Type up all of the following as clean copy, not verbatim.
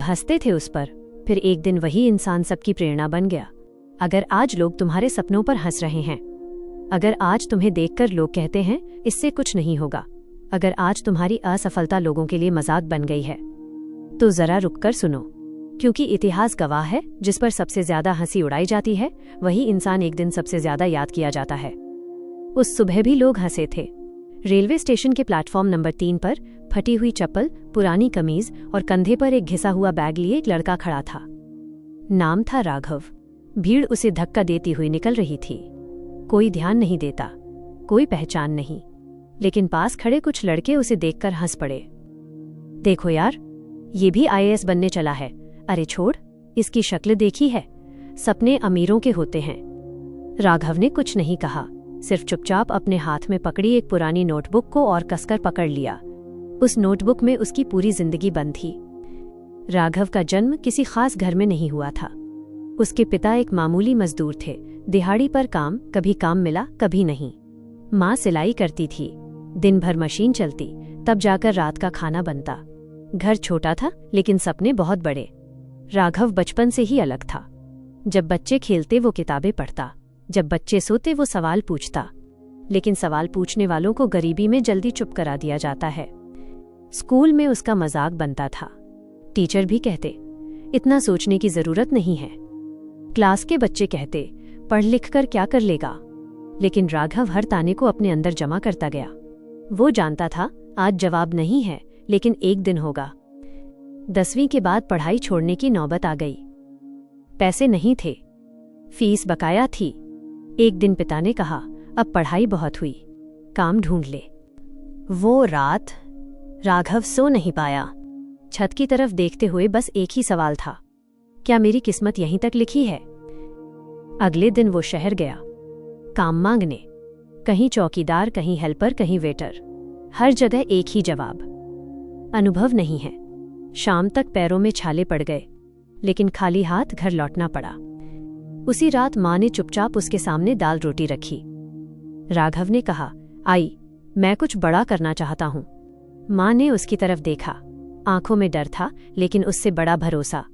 हंसते थे उस पर। फिर एक दिन वही इंसान सबकी प्रेरणा बन गया। अगर आज लोग तुम्हारे सपनों पर हंस रहे हैं, अगर आज तुम्हें देखकर लोग कहते हैं इससे कुछ नहीं होगा, अगर आज तुम्हारी असफलता लोगों के लिए मजाक बन गई है, तो जरा रुककर सुनो, क्योंकि इतिहास गवाह है, जिस पर सबसे ज्यादा हंसी उड़ाई जाती है वही इंसान एक दिन सबसे ज्यादा याद किया जाता है। उस सुबह भी लोग हंसे थे। रेलवे स्टेशन के प्लेटफॉर्म नंबर 3 पर फटी हुई चप्पल, पुरानी कमीज और कंधे पर एक घिसा हुआ बैग लिए एक लड़का खड़ा था। नाम था राघव। भीड़ उसे धक्का देती हुई निकल रही थी। कोई ध्यान नहीं देता, कोई पहचान नहीं, लेकिन पास खड़े कुछ लड़के उसे देखकर हंस पड़े। देखो यार, ये भी IAS बनने चला है। अरे छोड़, इसकी शक्ल देखी है, सपने अमीरों के होते हैं। राघव ने कुछ नहीं कहा, सिर्फ चुपचाप अपने हाथ में पकड़ी एक पुरानी नोटबुक को और कसकर पकड़ लिया। उस नोटबुक में उसकी पूरी जिंदगी बंद थी। राघव का जन्म किसी खास घर में नहीं हुआ था। उसके पिता एक मामूली मजदूर थे, दिहाड़ी पर काम, कभी काम मिला कभी नहीं। माँ सिलाई करती थी, दिन भर मशीन चलती, तब जाकर रात का खाना बनता। घर छोटा था लेकिन सपने बहुत बड़े। राघव बचपन से ही अलग था। जब बच्चे खेलते वो किताबें पढ़ता, जब बच्चे सोते वो सवाल पूछता, लेकिन सवाल पूछने वालों को गरीबी में जल्दी चुप करा दिया जाता है। स्कूल में उसका मजाक बनता था। टीचर भी कहते, इतना सोचने की जरूरत नहीं है। क्लास के बच्चे कहते, पढ़ लिख कर क्या कर लेगा। लेकिन राघव हर ताने को अपने अंदर जमा करता गया। वो जानता था आज जवाब नहीं है, लेकिन एक दिन होगा। 10वीं के बाद पढ़ाई छोड़ने की नौबत आ गई। पैसे नहीं थे, फीस बकाया थी। एक दिन पिता ने कहा, अब पढ़ाई बहुत हुई, काम ढूंढ ले। वो रात राघव सो नहीं पाया। छत की तरफ देखते हुए बस एक ही सवाल था, क्या मेरी किस्मत यहीं तक लिखी है। अगले दिन वो शहर गया काम मांगने। कहीं चौकीदार, कहीं हेल्पर, कहीं वेटर, हर जगह एक ही जवाब, अनुभव नहीं है। शाम तक पैरों में छाले पड़ गए, लेकिन खाली हाथ घर लौटना पड़ा। उसी रात माँ ने चुपचाप उसके सामने दाल रोटी रखी। राघव ने कहा, आई, मैं कुछ बड़ा करना चाहता हूं। माँ ने उसकी तरफ देखा, आंखों में डर था लेकिन उससे बड़ा भरोसा।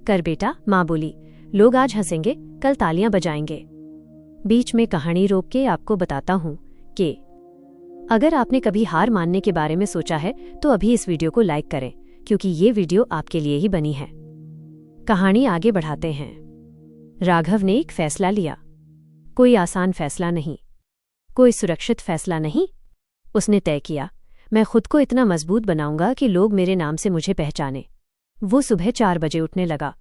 कर बेटा, माँ बोली, लोग आज हंसेंगे, कल तालियां बजाएंगे। बीच में कहानी रोक के आपको बताता हूं कि अगर आपने कभी हार मानने के बारे में सोचा है तो अभी इस वीडियो को लाइक करें, क्योंकि ये वीडियो आपके लिए ही बनी है। कहानी आगे बढ़ाते हैं। राघव ने एक फैसला लिया। कोई आसान फैसला नहीं, कोई सुरक्षित फैसला नहीं। उसने तय किया, मैं खुद को इतना मजबूत बनाऊंगा कि लोग मेरे नाम से मुझे पहचाने। वो सुबह 4 बजे उठने लगा,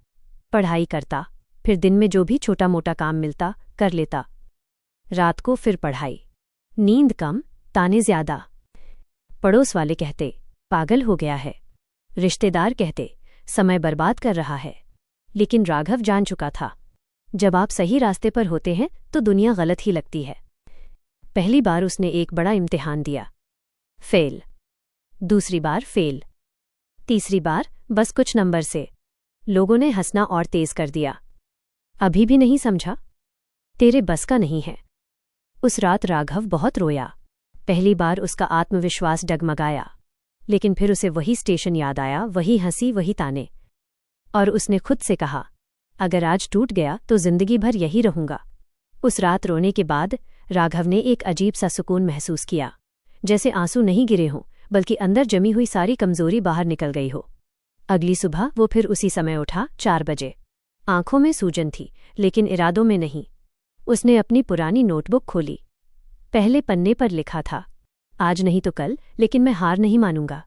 पढ़ाई करता, फिर दिन में जो भी छोटा मोटा काम मिलता कर लेता। रात को फिर पढ़ाई, नींद कम, ताने ज्यादा। पड़ोस वाले कहते, पागल हो गया है। रिश्तेदार कहते, समय बर्बाद कर रहा है। लेकिन राघव जान चुका था, जब आप सही रास्ते पर होते हैं तो दुनिया गलत ही लगती है। पहली बार उसने एक बड़ा इम्तिहान दिया, फेल। दूसरी बार फेल। तीसरी बार बस कुछ नंबर से। लोगों ने हंसना और तेज कर दिया। अभी भी नहीं समझा? तेरे बस का नहीं है। उस रात राघव बहुत रोया। पहली बार उसका आत्मविश्वास डगमगाया, लेकिन फिर उसे वही स्टेशन याद आया, वही हंसी, वही ताने। और उसने खुद से कहा, अगर आज टूट गया तो जिंदगी भर यही रहूंगा। उस रात रोने के बाद राघव ने एक अजीब सा सुकून महसूस किया, जैसे आंसू नहीं गिरे हों, बल्कि अंदर जमी हुई सारी कमजोरी बाहर निकल गई हो। अगली सुबह वो फिर उसी समय उठा, 4 बजे। आंखों में सूजन थी, लेकिन इरादों में नहीं। उसने अपनी पुरानी नोटबुक खोली। पहले पन्ने पर लिखा था, आज नहीं तो कल, लेकिन मैं हार नहीं मानूंगा।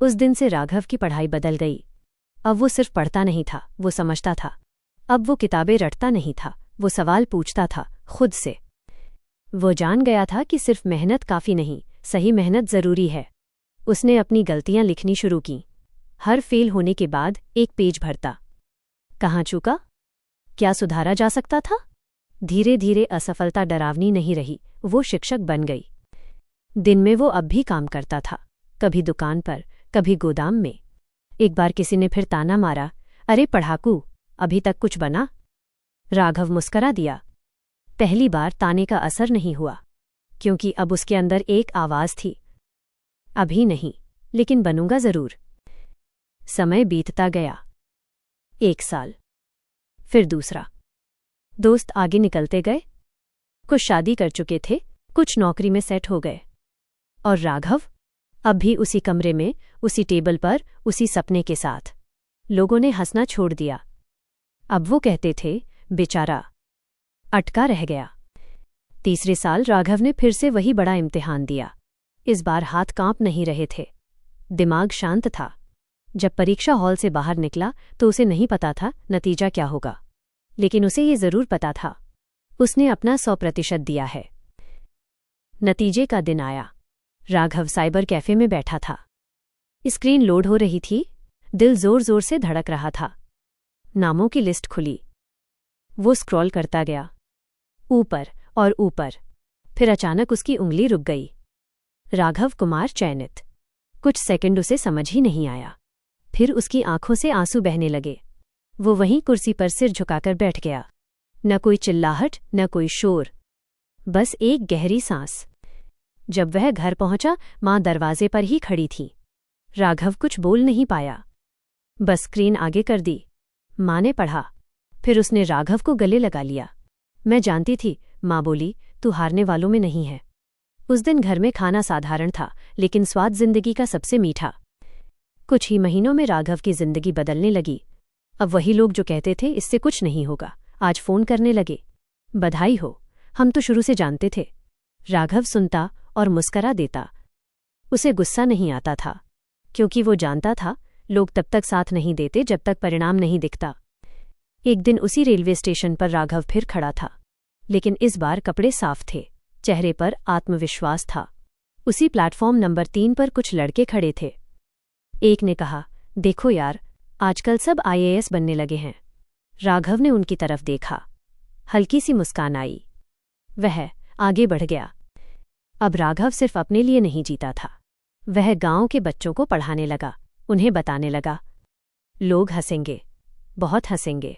उस दिन से राघव की पढ़ाई बदल गई। अब वो सिर्फ पढ़ता नहीं था, वो समझता था। अब वो किताबें रटता नहीं था, वो सवाल पूछता था खुद से। वो जान गया था कि सिर्फ मेहनत काफी नहीं, सही मेहनत जरूरी है। उसने अपनी गलतियां लिखनी शुरू की। हर फेल होने के बाद एक पेज भरता। कहाँ चूका? क्या सुधारा जा सकता था? धीरे धीरे असफलता डरावनी नहीं रही, वो शिक्षक बन गई। दिन में वो अब भी काम करता था, कभी दुकान पर, कभी गोदाम में। एक बार किसी ने फिर ताना मारा, अरे पढ़ाकू, अभी तक कुछ बना? राघव मुस्करा दिया। पहली बार ताने का असर नहीं हुआ, क्योंकि अब उसके अंदर एक आवाज थी, अभी नहीं, लेकिन बनूंगा जरूर। समय बीतता गया। 1 साल, फिर दूसरा। दोस्त आगे निकलते गए, कुछ शादी कर चुके थे, कुछ नौकरी में सेट हो गए। और राघव अब भी उसी कमरे में, उसी टेबल पर, उसी सपने के साथ। लोगों ने हंसना छोड़ दिया। अब वो कहते थे, बेचारा अटका रह गया। तीसरे साल राघव ने फिर से वही बड़ा इम्तिहान दिया। इस बार हाथ कांप नहीं रहे थे, दिमाग शांत था। जब परीक्षा हॉल से बाहर निकला तो उसे नहीं पता था नतीजा क्या होगा, लेकिन उसे ये जरूर पता था, उसने अपना 100% दिया है। नतीजे का दिन आया। राघव साइबर कैफे में बैठा था। स्क्रीन लोड हो रही थी, दिल जोर जोर से धड़क रहा था। नामों की लिस्ट खुली। वो स्क्रॉल करता गया, ऊपर और ऊपर। फिर अचानक उसकी उंगली रुक गई। राघव कुमार चयनित। कुछ सेकंड उसे समझ ही नहीं आया। फिर उसकी आंखों से आंसू बहने लगे। वो वहीं कुर्सी पर सिर झुकाकर बैठ गया। न कोई चिल्लाहट, न कोई शोर, बस एक गहरी सांस। जब वह घर पहुंचा, मां दरवाजे पर ही खड़ी थी। राघव कुछ बोल नहीं पाया, बस स्क्रीन आगे कर दी। मां ने पढ़ा। फिर उसने राघव को गले लगा लिया। मैं जानती थी, मां बोली, तू हारने वालों में नहीं है। उस दिन घर में खाना साधारण था, लेकिन स्वाद जिंदगी का सबसे मीठा। कुछ ही महीनों में राघव की जिंदगी बदलने लगी। अब वही लोग जो कहते थे इससे कुछ नहीं होगा, आज फोन करने लगे। बधाई हो, हम तो शुरू से जानते थे। राघव सुनता और मुस्करा देता। उसे गुस्सा नहीं आता था, क्योंकि वो जानता था लोग तब तक साथ नहीं देते जब तक परिणाम नहीं दिखता। एक दिन उसी रेलवे स्टेशन पर राघव फिर खड़ा था, लेकिन इस बार कपड़े साफ थे, चेहरे पर आत्मविश्वास था। उसी प्लेटफॉर्म नंबर 3 पर कुछ लड़के खड़े थे। एक ने कहा, देखो यार, आजकल सब IAS बनने लगे हैं। राघव ने उनकी तरफ देखा, हल्की सी मुस्कान आई। वह आगे बढ़ गया। अब राघव सिर्फ अपने लिए नहीं जीता था, वह गांव के बच्चों को पढ़ाने लगा, उन्हें बताने लगा, लोग हंसेंगे, बहुत हंसेंगे,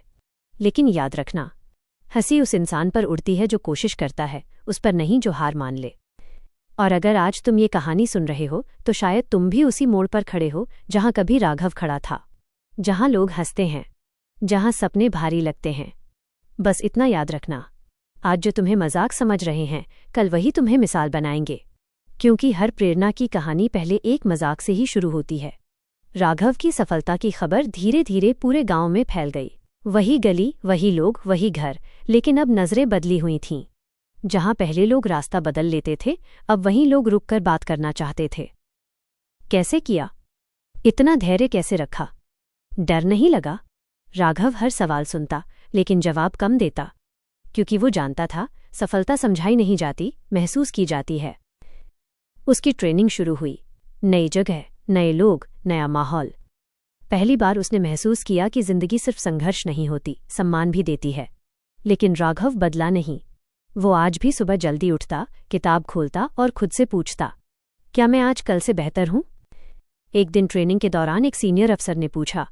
लेकिन याद रखना, हंसी उस इंसान पर उड़ती है जो कोशिश करता है, उस पर नहीं जो हार मान ले। और अगर आज तुम ये कहानी सुन रहे हो तो शायद तुम भी उसी मोड़ पर खड़े हो जहां कभी राघव खड़ा था, जहां लोग हंसते हैं, जहां सपने भारी लगते हैं। बस इतना याद रखना, आज जो तुम्हें मजाक समझ रहे हैं, कल वही तुम्हें मिसाल बनाएंगे, क्योंकि हर प्रेरणा की कहानी पहले एक मजाक से ही शुरू होती है। राघव की सफलता की खबर धीरे धीरे पूरे गांव में फैल गई। वही गली, वही लोग, वही घर, लेकिन अब नजरें बदली हुई थीं। जहां पहले लोग रास्ता बदल लेते थे, अब वहीं लोग रुककर बात करना चाहते थे। कैसे किया? इतना धैर्य कैसे रखा? डर नहीं लगा? राघव हर सवाल सुनता, लेकिन जवाब कम देता, क्योंकि वो जानता था सफलता समझाई नहीं जाती, महसूस की जाती है। उसकी ट्रेनिंग शुरू हुई। नई जगह, नए लोग, नया माहौल। पहली बार उसने महसूस किया कि जिंदगी सिर्फ संघर्ष नहीं होती, सम्मान भी देती है। लेकिन राघव बदला नहीं। वो आज भी सुबह जल्दी उठता, किताब खोलता और खुद से पूछता, क्या मैं आज कल से बेहतर हूं? एक दिन ट्रेनिंग के दौरान एक सीनियर अफसर ने पूछा,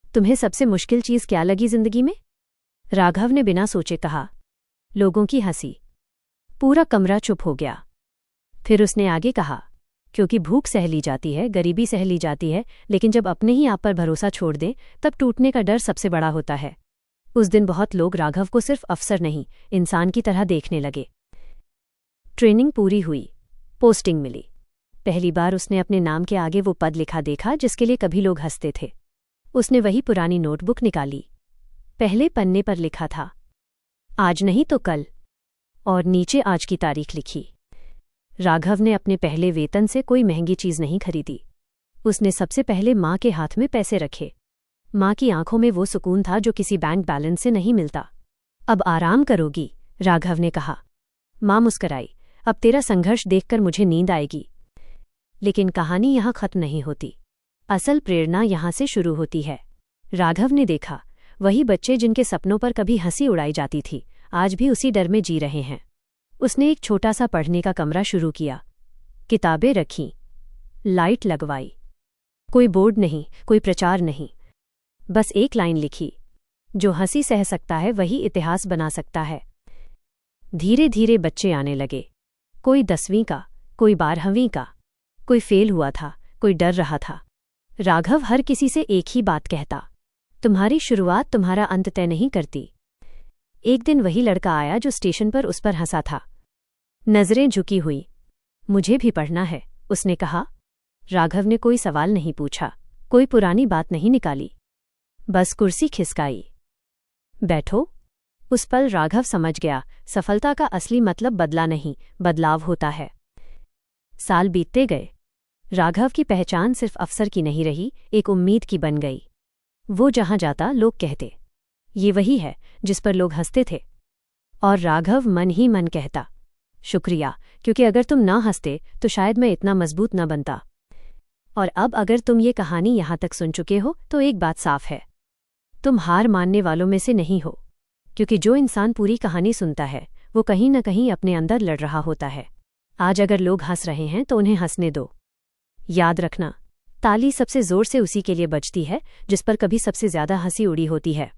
तुम्हें सबसे मुश्किल चीज क्या लगी जिंदगी में? राघव ने बिना सोचे कहा, लोगों की हंसी। पूरा कमरा चुप हो गया। फिर उसने आगे कहा, क्योंकि भूख सह ली जाती है, गरीबी सह ली जाती है, लेकिन जब अपने ही आप पर भरोसा छोड़ दें, तब टूटने का डर सबसे बड़ा होता है। उस दिन बहुत लोग राघव को सिर्फ अफसर नहीं, इंसान की तरह देखने लगे। ट्रेनिंग पूरी हुई, पोस्टिंग मिली। पहली बार उसने अपने नाम के आगे वो पद लिखा देखा जिसके लिए कभी लोग हंसते थे। उसने वही पुरानी नोटबुक निकाली। पहले पन्ने पर लिखा था, आज नहीं तो कल, और नीचे आज की तारीख लिखी। राघव ने अपने पहले वेतन से कोई महंगी चीज नहीं खरीदी। उसने सबसे पहले मां के हाथ में पैसे रखे। मां की आंखों में वो सुकून था जो किसी बैंक बैलेंस से नहीं मिलता। अब आराम करोगी, राघव ने कहा। मां मुस्कराई, अब तेरा संघर्ष देखकर मुझे नींद आएगी। लेकिन कहानी यहां खत्म नहीं होती। असल प्रेरणा यहां से शुरू होती है। राघव ने देखा, वही बच्चे जिनके सपनों पर कभी हंसी उड़ाई जाती थी, आज भी उसी डर में जी रहे हैं। उसने एक छोटा सा पढ़ने का कमरा शुरू किया। किताबें रखीं, लाइट लगवाई। कोई बोर्ड नहीं, कोई प्रचार नहीं, बस एक लाइन लिखी, जो हंसी सह सकता है वही इतिहास बना सकता है। धीरे धीरे बच्चे आने लगे। कोई 10वीं का, कोई 12वीं का, कोई फेल हुआ था, कोई डर रहा था। राघव हर किसी से एक ही बात कहता, तुम्हारी शुरुआत तुम्हारा अंत तय नहीं करती। एक दिन वही लड़का आया जो स्टेशन पर उस पर हंसा था। नजरें झुकी हुई। मुझे भी पढ़ना है, उसने कहा। राघव ने कोई सवाल नहीं पूछा, कोई पुरानी बात नहीं निकाली, बस कुर्सी खिसकाई। बैठो। उस पल राघव समझ गया, सफलता का असली मतलब बदला नहीं, बदलाव होता है। साल बीतते गए। राघव की पहचान सिर्फ अफसर की नहीं रही, एक उम्मीद की बन गई। वो जहां जाता लोग कहते, ये वही है जिस पर लोग हंसते थे। और राघव मन ही मन कहता, शुक्रिया, क्योंकि अगर तुम ना हंसते तो शायद मैं इतना मजबूत न बनता। और अब अगर तुम ये कहानी यहां तक सुन चुके हो तो एक बात साफ है, तुम हार मानने वालों में से नहीं हो, क्योंकि जो इंसान पूरी कहानी सुनता है वो कहीं न कहीं अपने अंदर लड़ रहा होता है। आज अगर लोग हंस रहे हैं तो उन्हें हंसने दो। याद रखना, ताली सबसे जोर से उसी के लिए बजती है जिस पर कभी सबसे ज्यादा हंसी उड़ी होती है।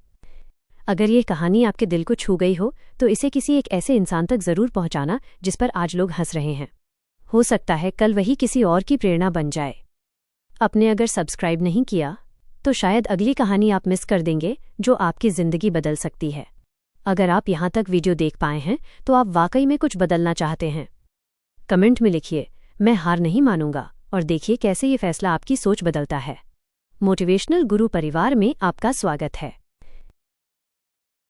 अगर ये कहानी आपके दिल को छू गई हो तो इसे किसी एक ऐसे इंसान तक जरूर पहुंचाना जिस पर आज लोग हंस रहे हैं। हो सकता है कल वही किसी और की प्रेरणा बन जाए। आपने अगर सब्सक्राइब नहीं किया तो शायद अगली कहानी आप मिस कर देंगे जो आपकी जिंदगी बदल सकती है। अगर आप यहां तक वीडियो देख पाए हैं तो आप वाकई में कुछ बदलना चाहते हैं। कमेंट में लिखिए, मैं हार नहीं मानूंगा, और देखिए कैसे ये फैसला आपकी सोच बदलता है। मोटिवेशनल गुरु परिवार में आपका स्वागत है।